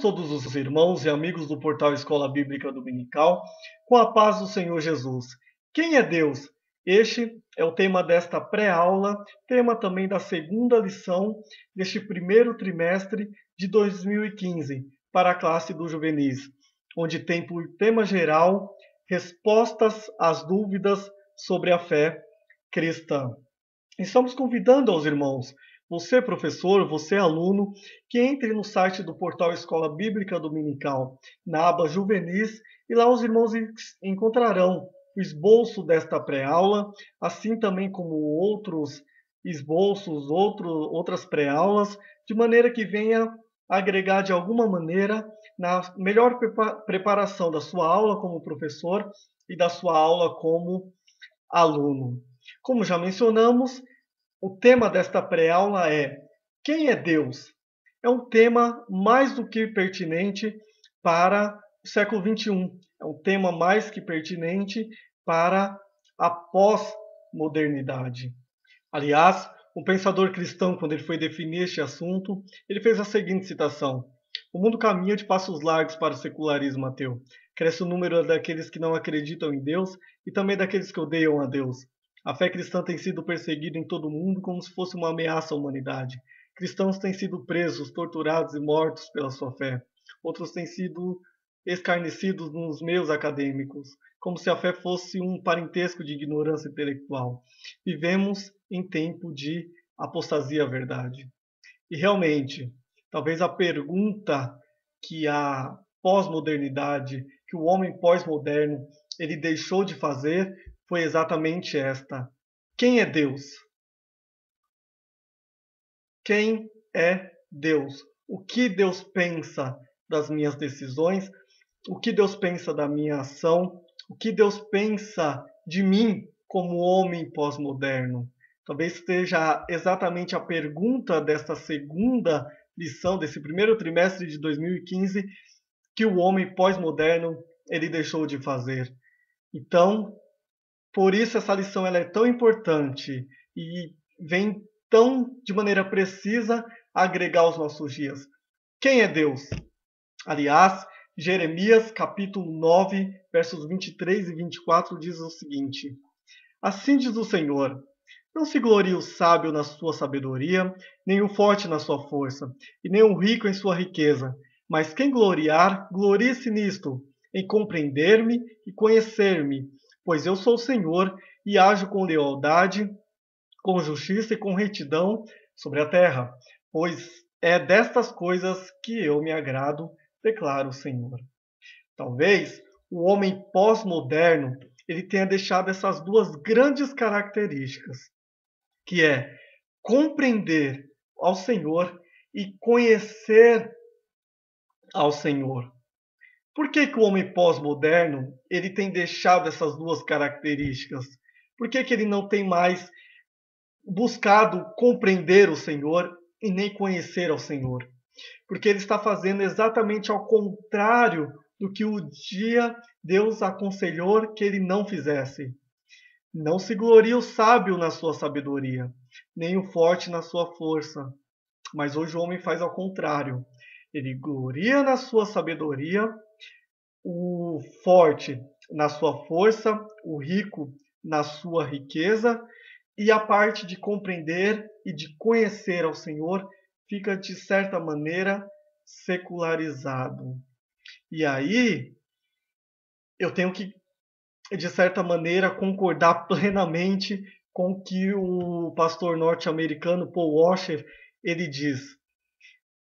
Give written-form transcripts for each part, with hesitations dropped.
Saudamos todos os irmãos e amigos do portal Escola Bíblica Dominical com a paz do Senhor Jesus. Quem é Deus? Este é o tema desta pré-aula, tema também da segunda lição deste primeiro trimestre de 2015 para a classe dos juvenis, onde tem por tema geral respostas às dúvidas sobre a fé cristã. Estamos convidando aos irmãos, você professor, você aluno, que entre no site do portal Escola Bíblica Dominical, na aba Juvenis, e lá os irmãos encontrarão o esboço desta pré-aula, assim também como outros esboços, outras pré-aulas, de maneira que venha agregar de alguma maneira na melhor preparação da sua aula como professor e da sua aula como aluno. Como já mencionamos, o tema desta pré-aula é Quem é Deus? É um tema mais do que pertinente para o século XXI. É um tema mais que pertinente para a pós-modernidade. Aliás, o pensador cristão, quando ele foi definir este assunto, ele fez a seguinte citação: o mundo caminha de passos largos para o secularismo ateu. Cresce o número daqueles que não acreditam em Deus e também daqueles que odeiam a Deus. A fé cristã tem sido perseguida em todo o mundo como se fosse uma ameaça à humanidade. Cristãos têm sido presos, torturados e mortos pela sua fé. Outros têm sido escarnecidos nos meios acadêmicos, como se a fé fosse um parentesco de ignorância intelectual. Vivemos em tempo de apostasia à verdade. E realmente, talvez a pergunta que a pós-modernidade, que o homem pós-moderno, ele deixou de fazer foi exatamente esta: quem é Deus? Quem é Deus? O que Deus pensa das minhas decisões? O que Deus pensa da minha ação? O que Deus pensa de mim como homem pós-moderno? Talvez seja exatamente a pergunta desta segunda lição, desse primeiro trimestre de 2015, que o homem pós-moderno ele deixou de fazer. Então, por isso essa lição ela é tão importante e vem tão de maneira precisa agregar aos nossos dias. Quem é Deus? Aliás, Jeremias capítulo 9, versos 23 e 24 diz o seguinte: Assim diz o Senhor: não se glorie o sábio na sua sabedoria, nem o forte na sua força, e nem o rico em sua riqueza. Mas quem gloriar, glorie-se nisto, em compreender-me e conhecer-me, pois eu sou o Senhor e ajo com lealdade, com justiça e com retidão sobre a terra, pois é destas coisas que eu me agrado, declara o Senhor. Talvez o homem pós-moderno ele tenha deixado essas duas grandes características, que é compreender ao Senhor e conhecer ao Senhor. Por que o homem pós-moderno ele tem deixado essas duas características? Por que ele não tem mais buscado compreender o Senhor e nem conhecer ao Senhor? Porque ele está fazendo exatamente ao contrário do que o dia Deus aconselhou que ele não fizesse. Não se glorie o sábio na sua sabedoria, nem o forte na sua força. Mas hoje o homem faz ao contrário. Ele gloria na sua sabedoria, o forte na sua força, o rico na sua riqueza, e a parte de compreender e de conhecer ao Senhor fica, de certa maneira, secularizado. E aí, eu tenho que, de certa maneira, concordar plenamente com o que o pastor norte-americano Paul Washer ele diz.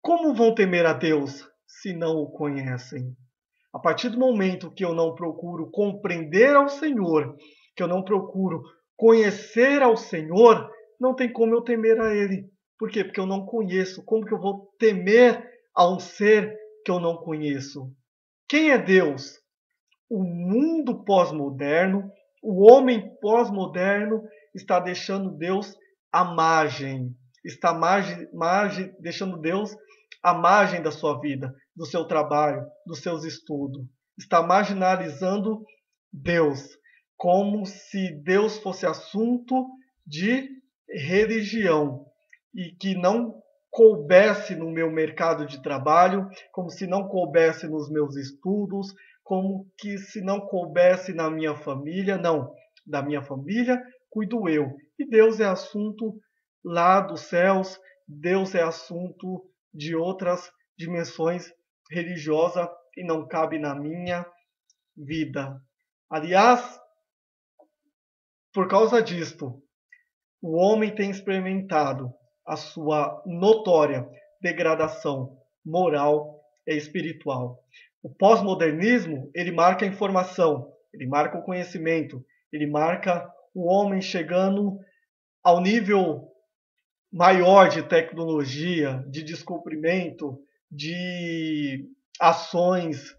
Como vão temer a Deus se não o conhecem? A partir do momento que eu não procuro compreender ao Senhor, que eu não procuro conhecer ao Senhor, não tem como eu temer a Ele. Por quê? Porque eu não conheço. Como que eu vou temer a um ser que eu não conheço? Quem é Deus? O mundo pós-moderno, o homem pós-moderno está deixando Deus à margem. Está deixando Deus à margem da sua vida, do seu trabalho, dos seus estudos. Está marginalizando Deus, como se Deus fosse assunto de religião e que não coubesse no meu mercado de trabalho, como se não coubesse nos meus estudos, como que se não coubesse na minha família. Não, da minha família cuido eu. E Deus é assunto lá dos céus, Deus é assunto de outras dimensões religiosas e não cabe na minha vida. Aliás, por causa disto, o homem tem experimentado a sua notória degradação moral e espiritual. O pós-modernismo, ele marca a informação, ele marca o conhecimento, ele marca o homem chegando ao nível maior de tecnologia, de descobrimento, de ações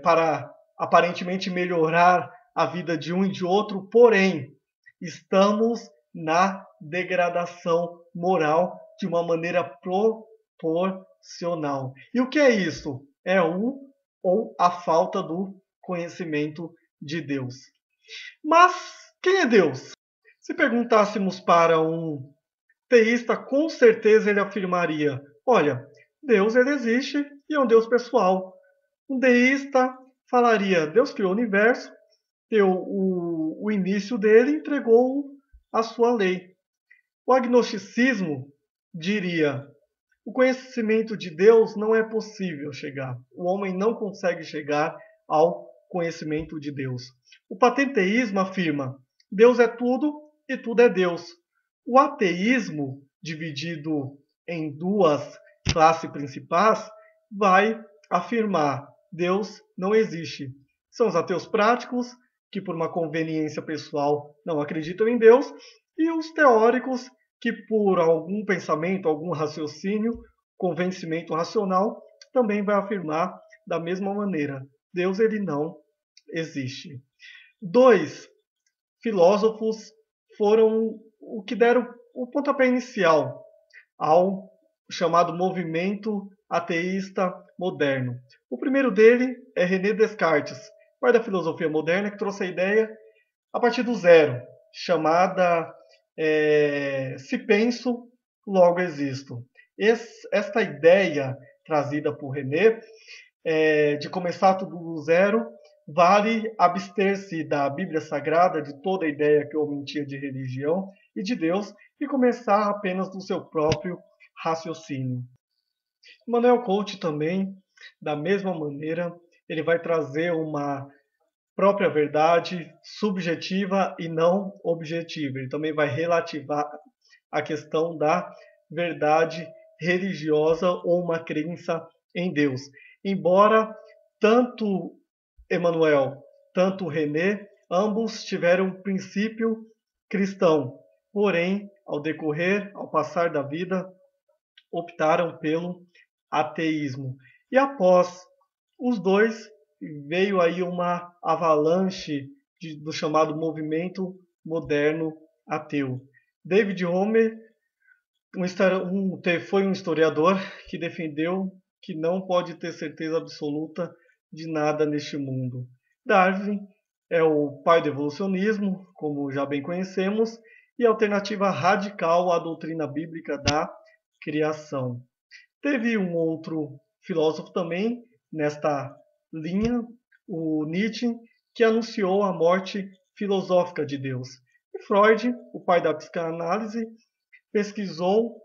para aparentemente melhorar a vida de um e de outro, porém, estamos na degradação moral de uma maneira proporcional. E o que é isso? É o ou a falta do conhecimento de Deus. Mas quem é Deus? Se perguntássemos para um teísta, com certeza ele afirmaria: olha, Deus ele existe e é um Deus pessoal. Um deísta falaria: Deus criou o universo, deu o início dele e entregou a sua lei. O agnosticismo diria: o conhecimento de Deus não é possível chegar. O homem não consegue chegar ao conhecimento de Deus. O panteísmo afirma: Deus é tudo e tudo é Deus. O ateísmo, dividido em duas classes principais, vai afirmar: Deus não existe. São os ateus práticos, que por uma conveniência pessoal não acreditam em Deus, e os teóricos, que por algum pensamento, algum raciocínio, convencimento racional, também vai afirmar da mesma maneira: Deus ele não existe. Dois filósofos foram o que deram o pontapé inicial ao chamado movimento ateísta moderno. O primeiro dele é René Descartes, pai da filosofia moderna, que trouxe a ideia a partir do zero, chamada se penso, logo existo. Esta ideia trazida por René, de começar tudo do zero, vale abster-se da Bíblia Sagrada, de toda a ideia que o homem tinha de religião e de Deus, e começar apenas do seu próprio raciocínio. Manuel Couto também, da mesma maneira, ele vai trazer uma própria verdade subjetiva e não objetiva. Ele também vai relativar a questão da verdade religiosa ou uma crença em Deus. Embora tanto Emmanuel, tanto René, ambos tiveram um princípio cristão, porém, ao decorrer, ao passar da vida, optaram pelo ateísmo. E após os dois, veio aí uma avalanche do chamado movimento moderno ateu. David Hume foi um historiador que defendeu que não pode ter certeza absoluta de nada neste mundo. Darwin é o pai do evolucionismo, como já bem conhecemos, e alternativa radical à doutrina bíblica da criação. Teve um outro filósofo também nesta linha, o Nietzsche, que anunciou a morte filosófica de Deus. E Freud, o pai da psicanálise, pesquisou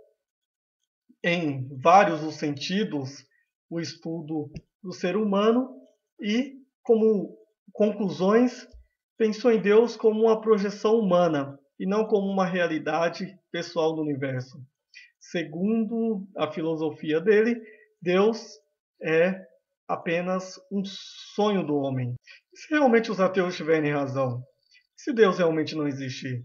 em vários os sentidos o estudo do ser humano e, como conclusões, pensou em Deus como uma projeção humana e não como uma realidade pessoal do universo. Segundo a filosofia dele, Deus é apenas um sonho do homem. E se realmente os ateus tiverem razão? Se Deus realmente não existir?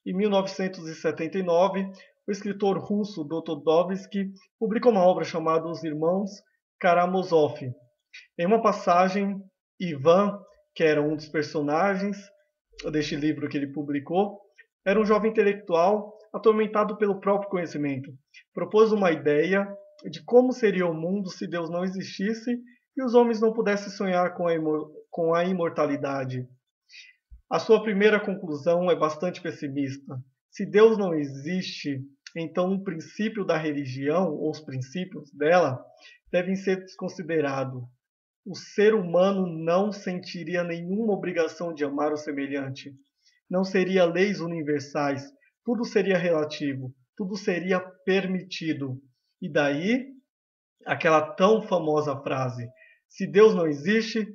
Em 1979, o escritor russo Dostoiévski publicou uma obra chamada Os Irmãos Karamazov. Em uma passagem, Ivan, que era um dos personagens deste livro que ele publicou, era um jovem intelectual atormentado pelo próprio conhecimento. Propôs uma ideia de como seria o mundo se Deus não existisse e os homens não pudessem sonhar com a imortalidade. A sua primeira conclusão é bastante pessimista. Se Deus não existe, Então o princípio da religião, ou os princípios dela, devem ser desconsiderados. O ser humano não sentiria nenhuma obrigação de amar o semelhante. Não seria leis universais. Tudo seria relativo. Tudo seria permitido. E daí, aquela tão famosa frase: se Deus não existe,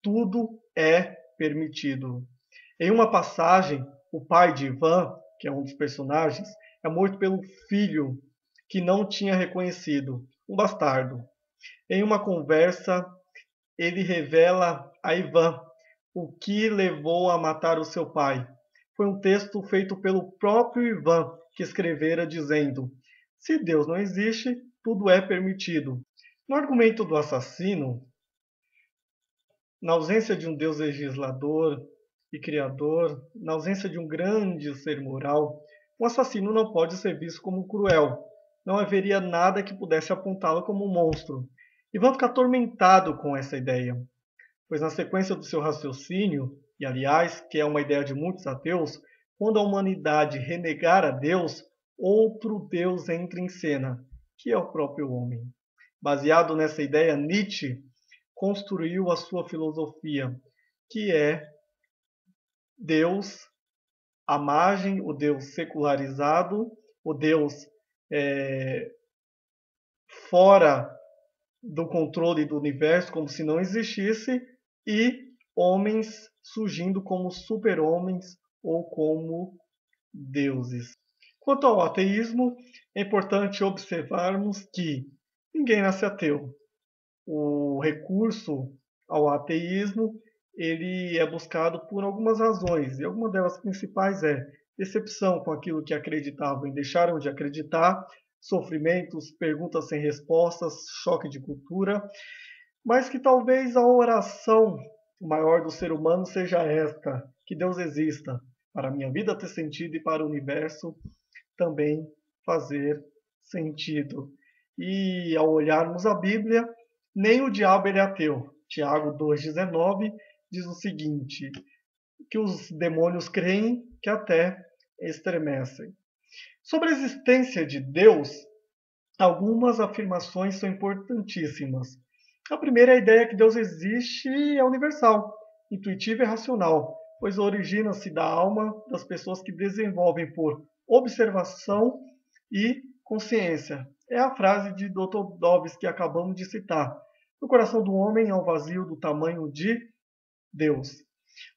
tudo é permitido. Em uma passagem, o pai de Ivan, que é um dos personagens, é morto pelo filho que não tinha reconhecido, um bastardo. Em uma conversa, ele revela a Ivan o que levou a matar o seu pai. Foi um texto feito pelo próprio Ivan, que escrevera dizendo: se Deus não existe, tudo é permitido. No argumento do assassino, na ausência de um Deus legislador e criador, na ausência de um grande ser moral, um assassino não pode ser visto como cruel. Não haveria nada que pudesse apontá-lo como um monstro. Ivan fica atormentado com essa ideia, pois na sequência do seu raciocínio, e aliás, que é uma ideia de muitos ateus, quando a humanidade renegar a Deus, outro Deus entra em cena, que é o próprio homem. Baseado nessa ideia, Nietzsche construiu a sua filosofia, que é Deus à margem, o Deus secularizado, o Deus fora do controle do universo, como se não existisse, e homens surgindo como super-homens ou como deuses. Quanto ao ateísmo, é importante observarmos que ninguém nasce ateu. O recurso ao ateísmo ele é buscado por algumas razões, e alguma delas principais é decepção com aquilo que acreditavam e deixaram de acreditar, sofrimentos, perguntas sem respostas, choque de cultura, mas que talvez a oração maior do ser humano seja esta: que Deus exista, para a minha vida ter sentido e para o universo também fazer sentido. E ao olharmos a Bíblia, nem o diabo ele é ateu. Tiago 2,19 diz o seguinte: que os demônios creem que até estremecem. Sobre a existência de Deus, algumas afirmações são importantíssimas. A primeira é a ideia que Deus existe e é universal, intuitiva e racional, pois origina-se da alma das pessoas que desenvolvem por observação e consciência. É a frase de Dr. Dobbs que acabamos de citar. No coração do homem há um vazio do tamanho de Deus.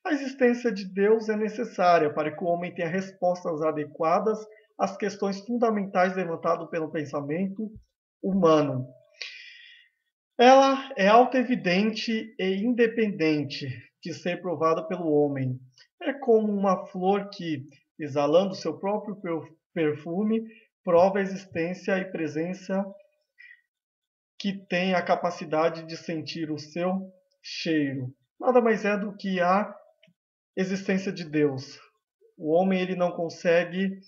A existência de Deus é necessária para que o homem tenha respostas adequadas às questões fundamentais levantadas pelo pensamento humano. Ela é autoevidente e independente de ser provada pelo homem. É como uma flor que, exalando seu próprio perfume, prova a existência e presença, que tem a capacidade de sentir o seu cheiro. Nada mais é do que a existência de Deus. O homem ele não consegue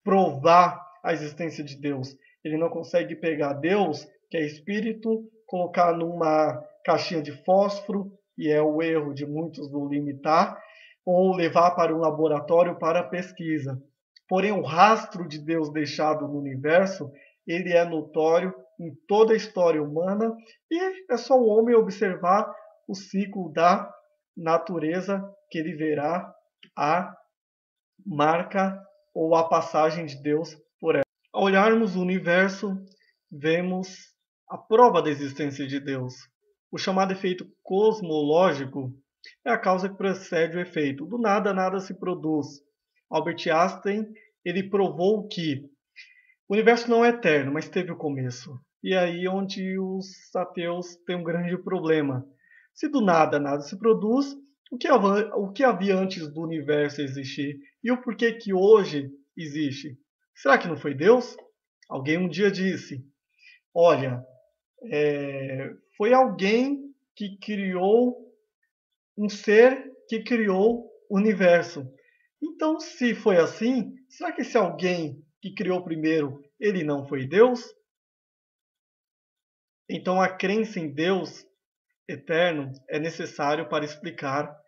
provar a existência de Deus. Ele não consegue pegar Deus, que é espírito, colocar numa caixinha de fósforo, e é o erro de muitos do limitar, ou levar para um laboratório para pesquisa. Porém, o rastro de Deus deixado no universo, ele é notório em toda a história humana, e é só o homem observar o ciclo da natureza que ele verá a marca ou a passagem de Deus por ela. Ao olharmos o universo, vemos a prova da existência de Deus. O chamado efeito cosmológico é a causa que precede o efeito. Do nada, nada se produz. Albert Einstein ele provou que o universo não é eterno, mas teve o começo. E aí onde os ateus têm um grande problema. Se do nada nada se produz, o que havia antes do universo existir? E o porquê que hoje existe? Será que não foi Deus? Alguém um dia disse: olha, foi alguém que criou um ser que criou o universo. Então, se foi assim, será que esse alguém que criou primeiro, ele não foi Deus? Então, a crença em Deus eterno é necessário para explicar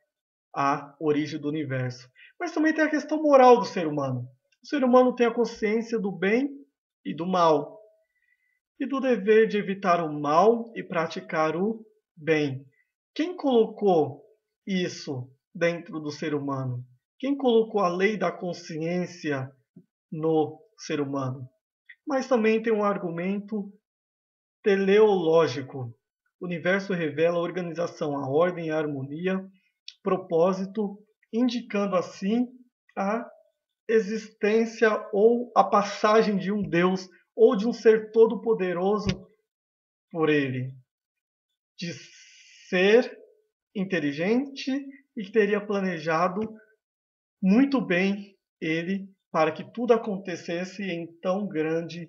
a origem do universo. Mas também tem a questão moral do ser humano. O ser humano tem a consciência do bem e do mal, e do dever de evitar o mal e praticar o bem. Quem colocou isso dentro do ser humano? Quem colocou a lei da consciência no ser humano? Mas também tem um argumento teleológico. O universo revela a organização, a ordem, a harmonia, propósito, indicando assim a existência ou a passagem de um Deus ou de um ser todo-poderoso por ele, de ser inteligente e que teria planejado muito bem ele para que tudo acontecesse em tão grande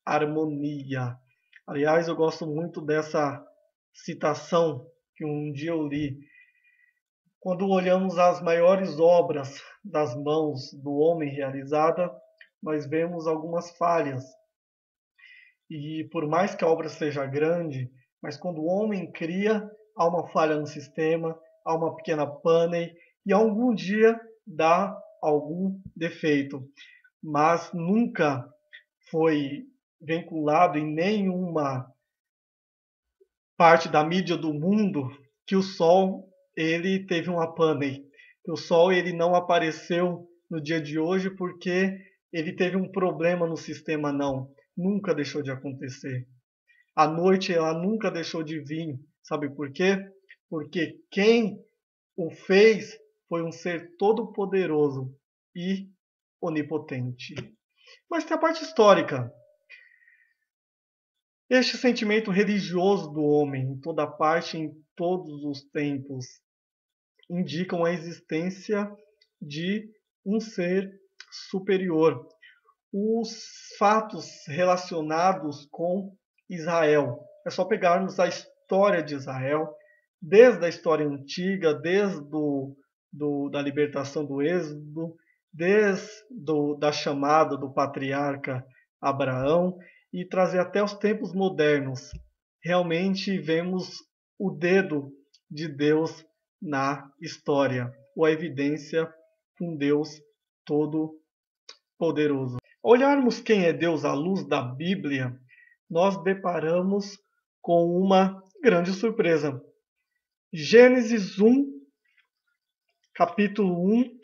harmonia. Aliás, eu gosto muito dessa citação que um dia eu li. Quando olhamos as maiores obras das mãos do homem realizada, nós vemos algumas falhas. E por mais que a obra seja grande, mas quando o homem cria, há uma falha no sistema, há uma pequena pane e algum dia dá algum defeito. Mas nunca foi vinculado em nenhuma parte da mídia do mundo que o Sol ele teve uma pane, que o Sol ele não apareceu no dia de hoje porque ele teve um problema no sistema, não. Nunca deixou de acontecer. A noite ela nunca deixou de vir. Sabe por quê? Porque quem o fez foi um ser todo-poderoso e onipotente. Mas tem a parte histórica. Este sentimento religioso do homem, em toda parte, em todos os tempos, indicam a existência de um ser superior. Os fatos relacionados com Israel. É só pegarmos a história de Israel, desde a história antiga, desde da libertação do Êxodo, desde da chamada do patriarca Abraão, e trazer até os tempos modernos. Realmente vemos o dedo de Deus na história, ou a evidência de um Deus todo-poderoso. Olharmos quem é Deus à luz da Bíblia, nós deparamos com uma grande surpresa. Gênesis 1, capítulo 1,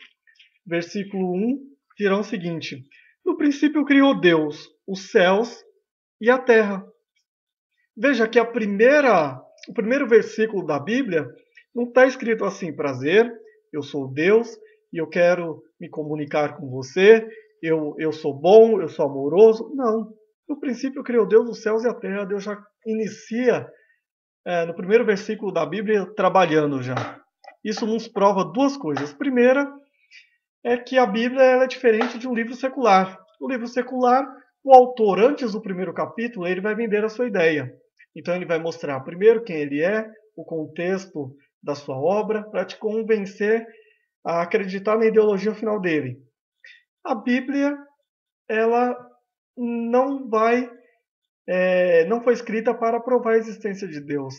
versículo 1, dirá o seguinte: no princípio criou Deus os céus e a terra. Veja que o primeiro versículo da Bíblia não está escrito assim: prazer, eu sou Deus e eu quero me comunicar com você, eu sou bom, eu sou amoroso. Não. No princípio criou Deus os céus e a terra. Deus já inicia no primeiro versículo da Bíblia trabalhando já. Isso nos prova duas coisas. Primeira é que a Bíblia ela é diferente de um livro secular. O livro secular, o autor, antes do primeiro capítulo, ele vai vender a sua ideia. Então ele vai mostrar primeiro quem ele é, o contexto da sua obra, para te convencer a acreditar na ideologia final dele. A Bíblia, ela não foi escrita para provar a existência de Deus,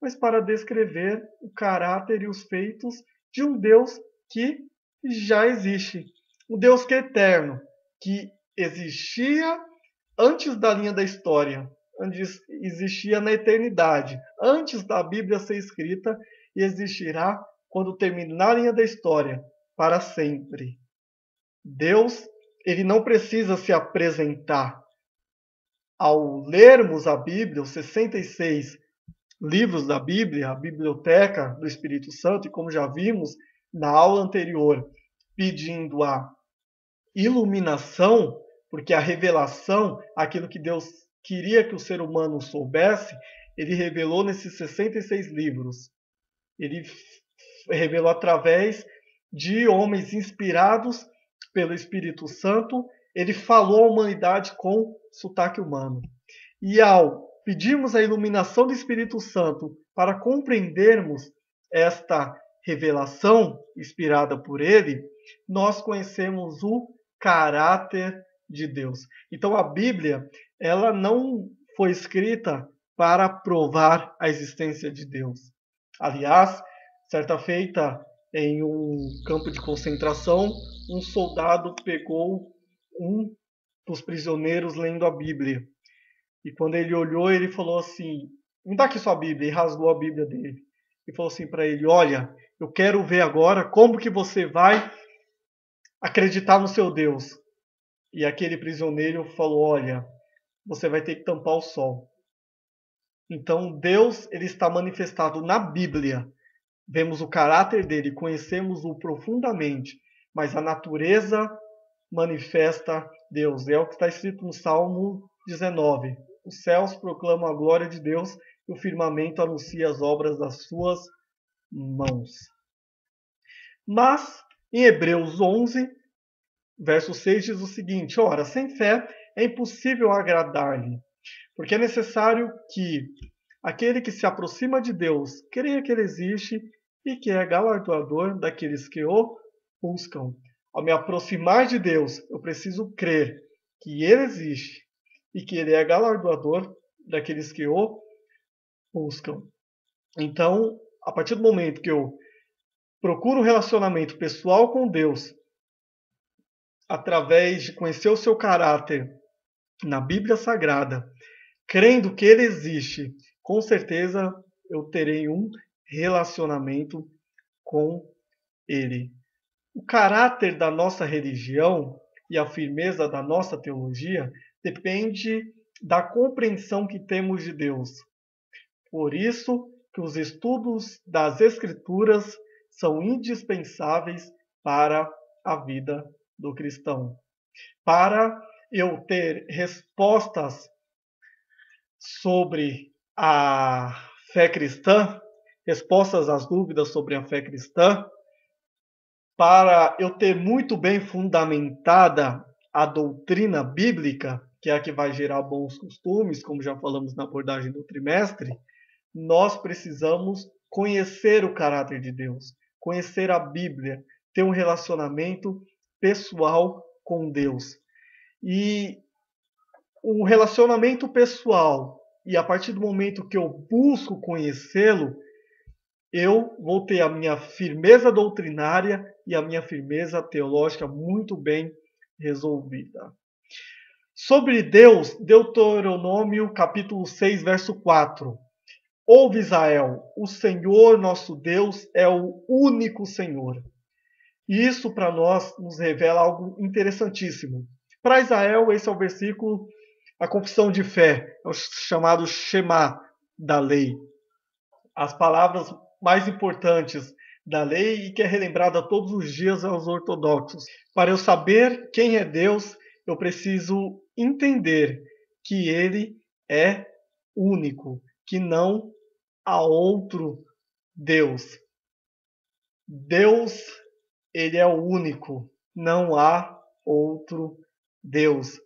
mas para descrever o caráter e os feitos de um Deus que já existe. Um Deus que é eterno, que existia antes da linha da história, antes existia na eternidade, antes da Bíblia ser escrita, e existirá quando terminar a linha da história, para sempre. Deus, ele não precisa se apresentar. Ao lermos a Bíblia, os 66 livros da Bíblia, a biblioteca do Espírito Santo, e como já vimos na aula anterior, pedindo a iluminação, porque a revelação, aquilo que Deus queria que o ser humano soubesse, ele revelou nesses 66 livros. Ele revelou através de homens inspirados pelo Espírito Santo, ele falou à humanidade com sotaque humano. E ao pedirmos a iluminação do Espírito Santo para compreendermos esta revelação inspirada por ele, nós conhecemos o caráter de Deus. Então a Bíblia, ela não foi escrita para provar a existência de Deus. Aliás, certa feita, em um campo de concentração, um soldado pegou um dos prisioneiros lendo a Bíblia. E quando ele olhou, ele falou assim: me dá aqui sua Bíblia. E rasgou a Bíblia dele. E falou assim para ele: olha, eu quero ver agora como que você vai acreditar no seu Deus. E aquele prisioneiro falou: olha, você vai ter que tampar o sol. Então Deus, ele está manifestado na Bíblia. Vemos o caráter dele, conhecemos-o profundamente, mas a natureza manifesta Deus. É o que está escrito no Salmo 19. Os céus proclamam a glória de Deus e o firmamento anuncia as obras das suas mãos. Mas, em Hebreus 11, verso 6 diz o seguinte: ora, sem fé é impossível agradar-lhe, porque é necessário que aquele que se aproxima de Deus creia que ele existe e que é galardoador daqueles que o buscam. Ao me aproximar de Deus, eu preciso crer que ele existe e que ele é galardoador daqueles que o buscam. Então, a partir do momento que eu procuro um relacionamento pessoal com Deus, através de conhecer o seu caráter na Bíblia Sagrada, crendo que ele existe, com certeza eu terei um relacionamento com ele. O caráter da nossa religião e a firmeza da nossa teologia depende da compreensão que temos de Deus. Por isso que os estudos das Escrituras são indispensáveis para a vida do cristão. Para eu ter respostas sobre a fé cristã, respostas às dúvidas sobre a fé cristã, para eu ter muito bem fundamentada a doutrina bíblica, que é a que vai gerar bons costumes, como já falamos na abordagem do trimestre, nós precisamos conhecer o caráter de Deus, conhecer a Bíblia, ter um relacionamento pessoal com Deus. E o relacionamento pessoal, e a partir do momento que eu busco conhecê-lo, eu vou ter a minha firmeza doutrinária e a minha firmeza teológica muito bem resolvida. Sobre Deus, Deuteronômio capítulo 6, verso 4. Ouve Israel, o Senhor nosso Deus é o único Senhor. E isso para nós nos revela algo interessantíssimo. Para Israel, esse é o versículo, a confissão de fé, é o chamado Shema da lei. As palavras mais importantes da lei e que é relembrada todos os dias aos ortodoxos. Para eu saber quem é Deus, eu preciso entender que Ele é único, que não há outro Deus. Deus, Ele é o único, não há outro Deus.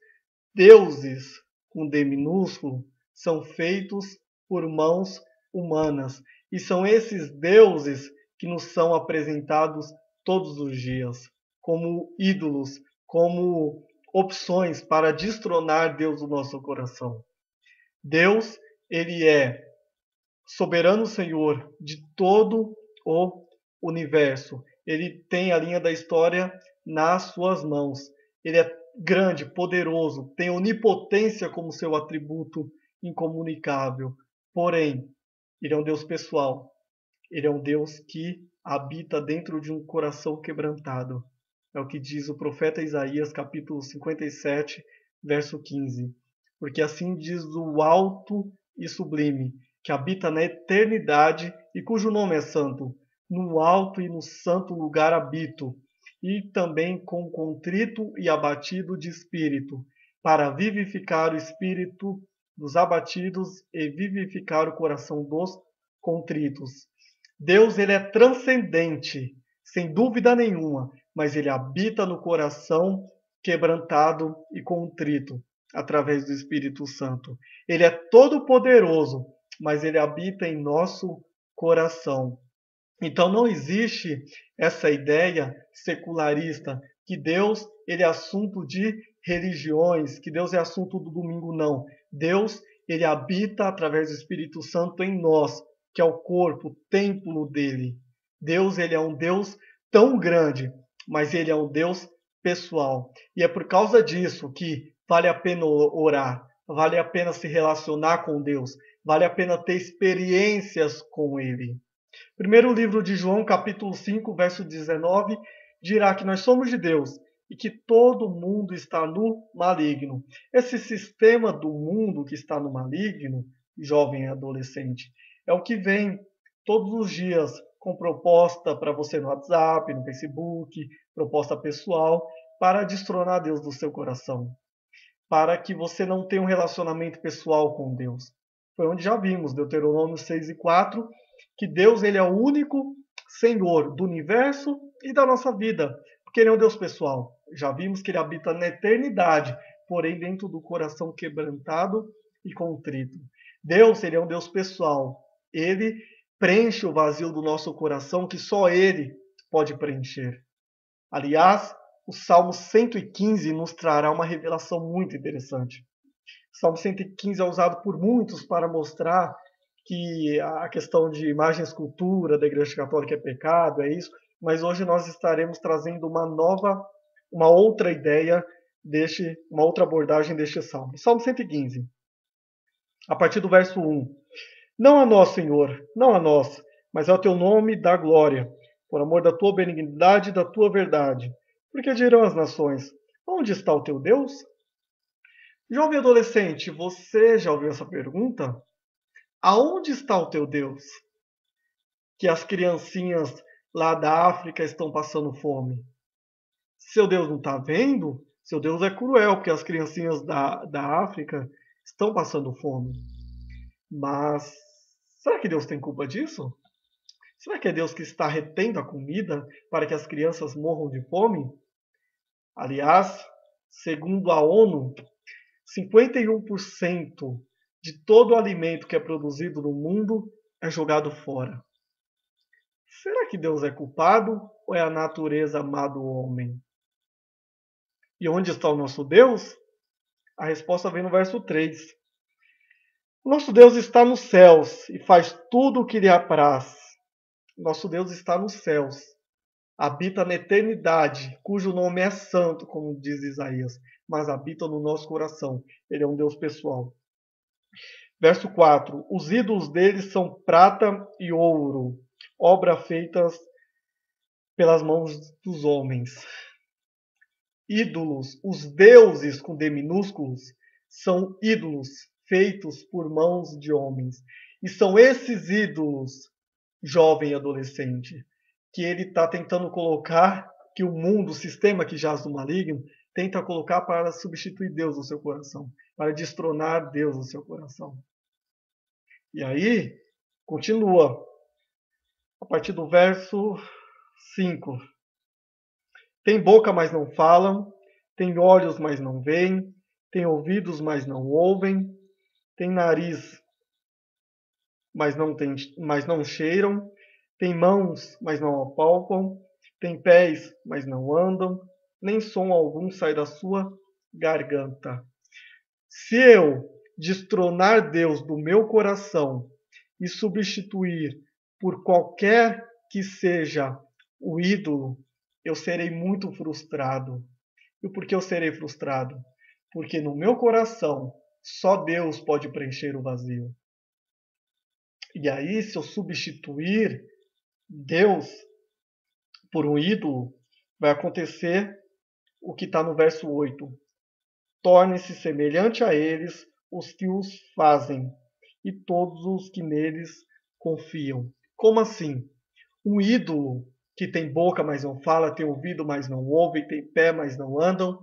Deuses, com D minúsculo, são feitos por mãos humanas. E são esses deuses que nos são apresentados todos os dias, como ídolos, como opções para destronar Deus do nosso coração. Deus, ele é soberano Senhor de todo o universo. Ele tem a linha da história nas suas mãos. Ele é grande, poderoso, tem onipotência como seu atributo incomunicável. Porém, ele é um Deus pessoal. Ele é um Deus que habita dentro de um coração quebrantado. É o que diz o profeta Isaías, capítulo 57, verso 15. Porque assim diz o alto e sublime, que habita na eternidade e cujo nome é santo. No alto e no santo lugar habito, e também com contrito e abatido de espírito, para vivificar o espírito dos abatidos e vivificar o coração dos contritos. Deus, ele é transcendente, sem dúvida nenhuma, mas ele habita no coração quebrantado e contrito, através do Espírito Santo. Ele é todo poderoso, mas ele habita em nosso coração. Então não existe essa ideia secularista que Deus ele é assunto de religiões, que Deus é assunto do domingo, não. Deus ele habita através do Espírito Santo em nós, que é o corpo, o templo dele. Deus ele é um Deus tão grande, mas ele é um Deus pessoal. E é por causa disso que vale a pena orar, vale a pena se relacionar com Deus, vale a pena ter experiências com Ele. Primeiro livro de João, capítulo 5, verso 19, dirá que nós somos de Deus e que todo mundo está no maligno. Esse sistema do mundo que está no maligno, jovem e adolescente, é o que vem todos os dias com proposta para você no WhatsApp, no Facebook, proposta pessoal, para destronar Deus do seu coração, para que você não tenha um relacionamento pessoal com Deus. Foi onde já vimos, Deuteronômio 6:4, que Deus ele é o único Senhor do universo e da nossa vida, porque Ele é um Deus pessoal. Já vimos que Ele habita na eternidade, porém dentro do coração quebrantado e contrito. Deus ele é um Deus pessoal. Ele preenche o vazio do nosso coração que só Ele pode preencher. Aliás, o Salmo 115 nos trará uma revelação muito interessante. O Salmo 115 é usado por muitos para mostrar que a questão de imagem e escultura da Igreja Católica é pecado, é isso, mas hoje nós estaremos trazendo uma outra ideia, uma outra abordagem deste Salmo. Salmo 115, a partir do verso 1. Não a nós, Senhor, não a nós, mas ao teu nome dá glória, por amor da tua benignidade e da tua verdade. Porque dirão as nações, onde está o teu Deus? Jovem adolescente, você já ouviu essa pergunta? Aonde está o teu Deus? Que as criancinhas lá da África estão passando fome. Seu Deus não está vendo? Seu Deus é cruel, porque as criancinhas da África estão passando fome. Mas será que Deus tem culpa disso? Será que é Deus que está retendo a comida para que as crianças morram de fome? Aliás, segundo a ONU, 51% de todo o alimento que é produzido no mundo é jogado fora. Será que Deus é culpado ou é a natureza má do homem? E onde está o nosso Deus? A resposta vem no verso 3. O nosso Deus está nos céus e faz tudo o que lhe apraz. Nosso Deus está nos céus, habita na eternidade, cujo nome é santo, como diz Isaías, mas habita no nosso coração. Ele é um Deus pessoal. Verso 4. Os ídolos deles são prata e ouro, obra feitas pelas mãos dos homens. Ídolos, os deuses com D minúsculos, são ídolos feitos por mãos de homens. E são esses ídolos, jovem e adolescente, que ele está tentando colocar, que o mundo, o sistema que jaz do maligno, tenta colocar para substituir Deus no seu coração, para destronar Deus no seu coração. E aí, continua, a partir do verso 5. Tem boca, mas não falam, tem olhos, mas não veem, tem ouvidos, mas não ouvem, tem nariz, mas não cheiram, tem mãos, mas não apalpam, tem pés, mas não andam, nem som algum sai da sua garganta. Se eu destronar Deus do meu coração e substituir por qualquer que seja o ídolo, eu serei muito frustrado. E por que eu serei frustrado? Porque no meu coração só Deus pode preencher o vazio. E aí, se eu substituir Deus por um ídolo, vai acontecer o que está no verso 8. Torne-se semelhante a eles os que os fazem e todos os que neles confiam. Como assim? Um ídolo que tem boca, mas não fala, tem ouvido, mas não ouve, tem pé, mas não andam.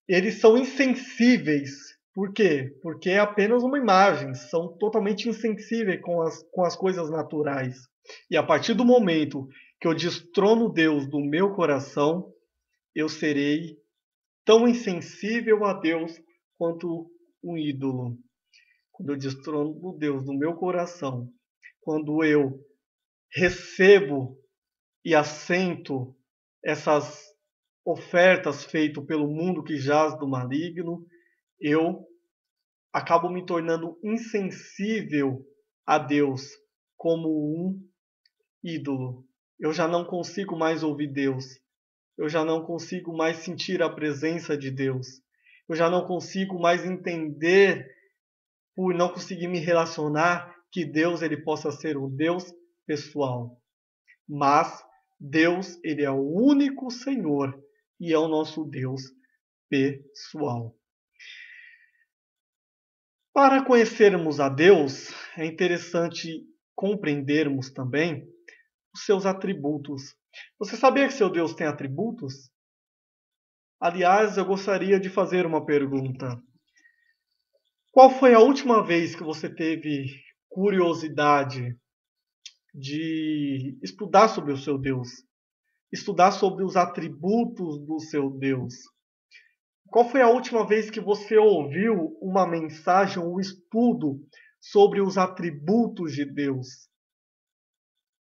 Eles são insensíveis. Por quê? Porque é apenas uma imagem. São totalmente insensíveis com as coisas naturais. E a partir do momento que eu destrono Deus do meu coração, eu serei tão insensível a Deus quanto um ídolo. Quando eu destrono Deus do meu coração, quando eu recebo e assento essas ofertas feitas pelo mundo que jaz do maligno, eu acabo me tornando insensível a Deus como um ídolo. Eu já não consigo mais ouvir Deus. eu já não consigo mais sentir a presença de Deus. Eu já não consigo mais entender, por não conseguir me relacionar, que Deus ele possa ser um Deus pessoal. Mas Deus, ele é o único Senhor e é o nosso Deus pessoal. Para conhecermos a Deus, é interessante compreendermos também os seus atributos. Você sabia que seu Deus tem atributos? Aliás, eu gostaria de fazer uma pergunta. Qual foi a última vez que você teve curiosidade de estudar sobre o seu Deus? Estudar sobre os atributos do seu Deus? Qual foi a última vez que você ouviu uma mensagem, um estudo sobre os atributos de Deus?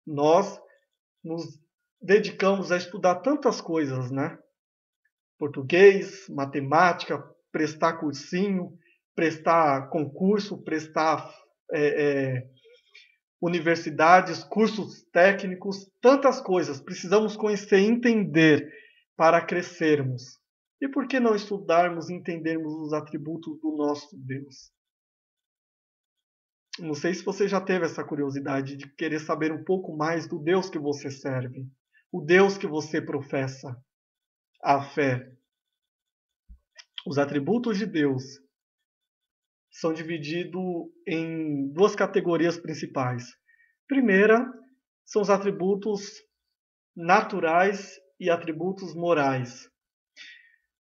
Nós nos dedicamos a estudar tantas coisas, né? Português, matemática, prestar cursinho, prestar concurso, prestar universidades, cursos técnicos, tantas coisas. Precisamos conhecer e entender para crescermos. E por que não estudarmos e entendermos os atributos do nosso Deus? Não sei se você já teve essa curiosidade de querer saber um pouco mais do Deus que você serve, o Deus que você professa, a fé. Os atributos de Deus são divididos em duas categorias principais. Primeira, são os atributos naturais e atributos morais.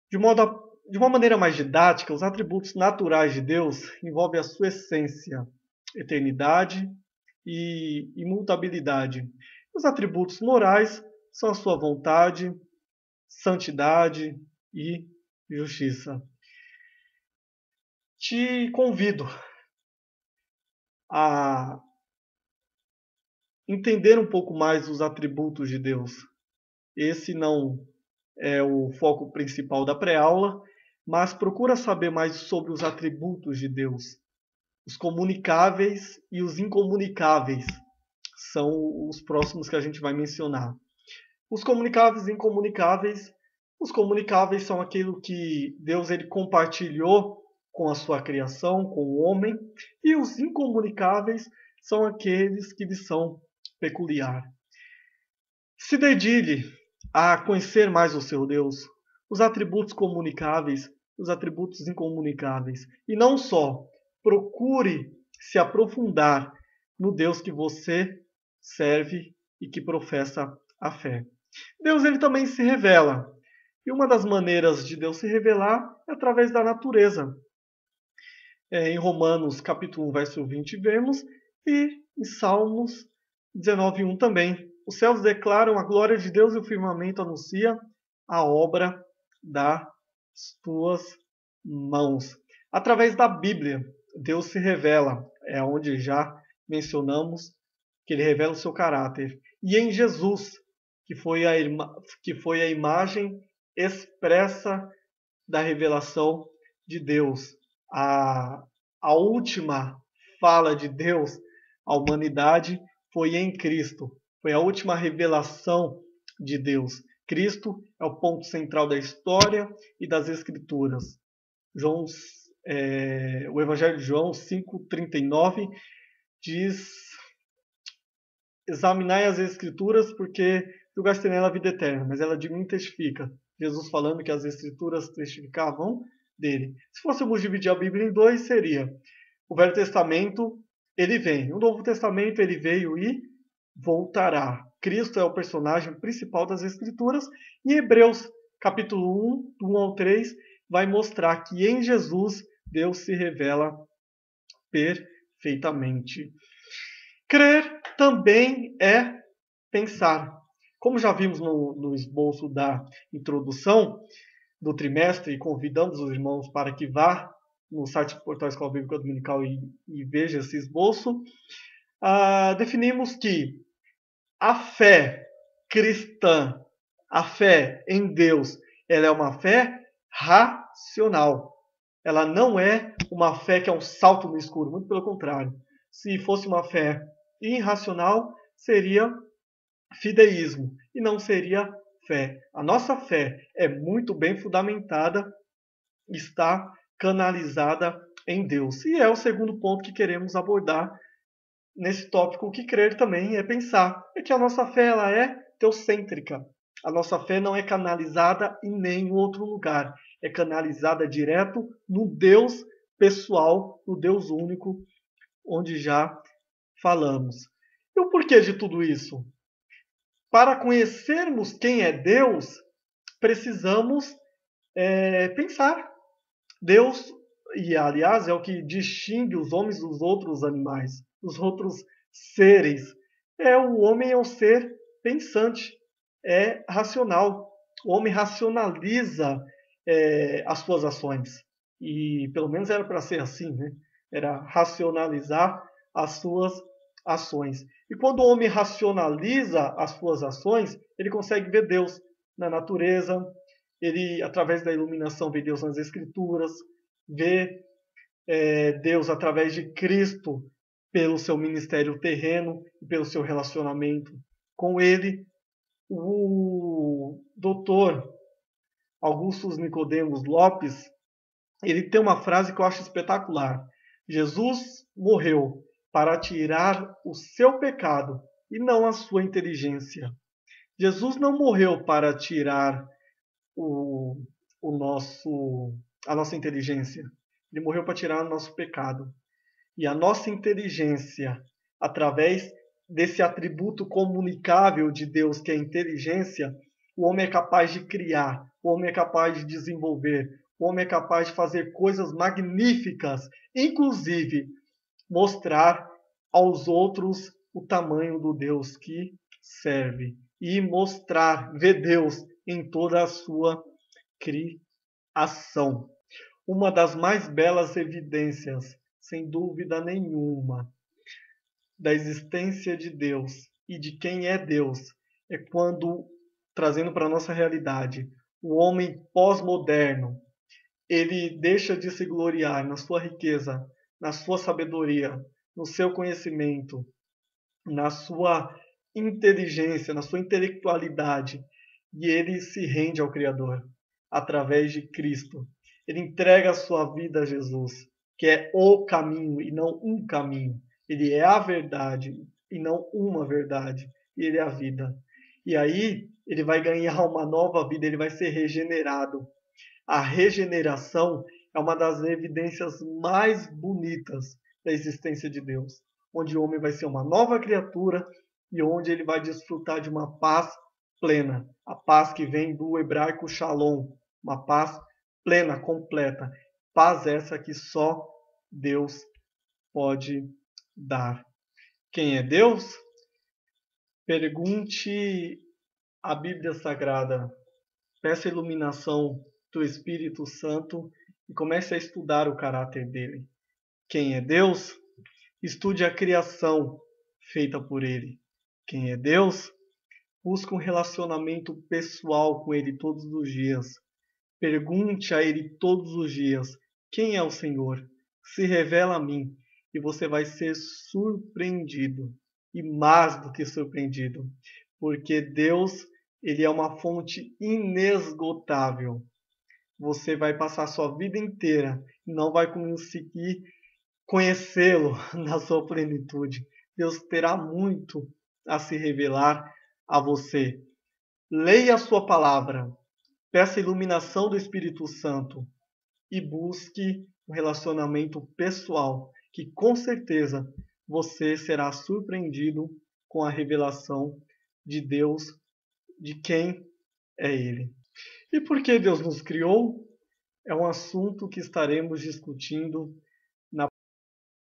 De uma maneira mais didática, os atributos naturais de Deus envolvem a sua essência, eternidade e imutabilidade. Os atributos morais são a sua vontade, santidade e justiça. Te convido a entender um pouco mais os atributos de Deus. Esse não é o foco principal da pré-aula, mas procura saber mais sobre os atributos de Deus. Os comunicáveis e os incomunicáveis são os próximos que a gente vai mencionar. Os comunicáveis e incomunicáveis, os comunicáveis são aquilo que Deus ele compartilhou com a sua criação, com o homem, e os incomunicáveis são aqueles que lhe são peculiar. Se dedile a conhecer mais o seu Deus, os atributos comunicáveis, os atributos incomunicáveis. E não só, procure se aprofundar no Deus que você serve e que professa a fé. Deus ele também se revela. E uma das maneiras de Deus se revelar é através da natureza. Em Romanos capítulo 1, verso 20, vemos, e em Salmos 19:1 também. Os céus declaram a glória de Deus e o firmamento anuncia a obra das tuas mãos. Através da Bíblia, Deus se revela. É onde já mencionamos que ele revela o seu caráter. E em Jesus, que foi a imagem expressa da revelação de Deus. A última fala de Deus à humanidade foi em Cristo. Foi a última revelação de Deus. Cristo é o ponto central da história e das Escrituras. O Evangelho de João 5,39 diz: examinai as Escrituras, porque julgaste nela a vida eterna, mas ela de mim testifica. Jesus falando que as Escrituras testificavam dele. Se fôssemos dividir a Bíblia em dois, seria o Velho Testamento, ele vem. O Novo Testamento, ele veio e voltará. Cristo é o personagem principal das Escrituras. E Hebreus, capítulo 1, do 1 ao 3, vai mostrar que em Jesus Deus se revela perfeitamente. Crer também é pensar. Como já vimos no esboço da introdução do trimestre, e convidamos os irmãos para que vá no site do Portal Escola Bíblica Dominical e veja esse esboço, definimos que a fé cristã, a fé em Deus, ela é uma fé racional. Ela não é uma fé que é um salto no escuro, muito pelo contrário. Se fosse uma fé irracional, seria fideísmo e não seria fé. A nossa fé é muito bem fundamentada, está canalizada em Deus. E é o segundo ponto que queremos abordar nesse tópico. O que crer também é pensar. É que a nossa fé ela é teocêntrica. A nossa fé não é canalizada em nenhum outro lugar. É canalizada direto no Deus pessoal, no Deus único, onde já falamos. E o porquê de tudo isso? Para conhecermos quem é Deus, precisamos pensar. Deus, e aliás, é o que distingue os homens dos outros animais, dos outros seres. O homem é um ser pensante, é racional. O homem racionaliza as suas ações. E pelo menos era para ser assim, né? Era racionalizar as suas ações. E quando o homem racionaliza as suas ações, ele consegue ver Deus na natureza, ele, através da iluminação, vê Deus nas Escrituras, vê Deus através de Cristo pelo seu ministério terreno e pelo seu relacionamento com Ele. O doutor Augustus Nicodemos Lopes, ele tem uma frase que eu acho espetacular. Jesus morreu para tirar o seu pecado e não a sua inteligência. Jesus não morreu para tirar o, a nossa inteligência. Ele morreu para tirar o nosso pecado. E a nossa inteligência, através desse atributo comunicável de Deus, que é a inteligência, o homem é capaz de criar, o homem é capaz de desenvolver, o homem é capaz de fazer coisas magníficas, inclusive mostrar aos outros o tamanho do Deus que serve e mostrar, ver Deus em toda a sua criação. Uma das mais belas evidências, sem dúvida nenhuma, da existência de Deus e de quem é Deus é quando, trazendo para a nossa realidade, o homem pós-moderno, ele deixa de se gloriar na sua riqueza, na sua sabedoria, no seu conhecimento, na sua inteligência, na sua intelectualidade, e ele se rende ao Criador através de Cristo. Ele entrega a sua vida a Jesus, que é o caminho e não um caminho. Ele é a verdade e não uma verdade. E ele é a vida. E aí ele vai ganhar uma nova vida, ele vai ser regenerado. A regeneração é uma das evidências mais bonitas da existência de Deus, onde o homem vai ser uma nova criatura e onde ele vai desfrutar de uma paz plena, a paz que vem do hebraico shalom, uma paz plena, completa, paz essa que só Deus pode dar. Quem é Deus? Pergunte à Bíblia Sagrada, peça a iluminação do Espírito Santo e comece a estudar o caráter dele. Quem é Deus? Estude a criação feita por ele. Quem é Deus? Busque um relacionamento pessoal com ele todos os dias. Pergunte a ele todos os dias: quem é o Senhor? Se revela a mim e você vai ser surpreendido. E mais do que surpreendido. Porque Deus, ele é uma fonte inesgotável. Você vai passar a sua vida inteira e não vai conseguir conhecê-lo na sua plenitude. Deus terá muito a se revelar a você. Leia a sua palavra, peça a iluminação do Espírito Santo e busque um relacionamento pessoal, que com certeza você será surpreendido com a revelação de Deus, de quem é Ele. E por que Deus nos criou? É um assunto que estaremos discutindo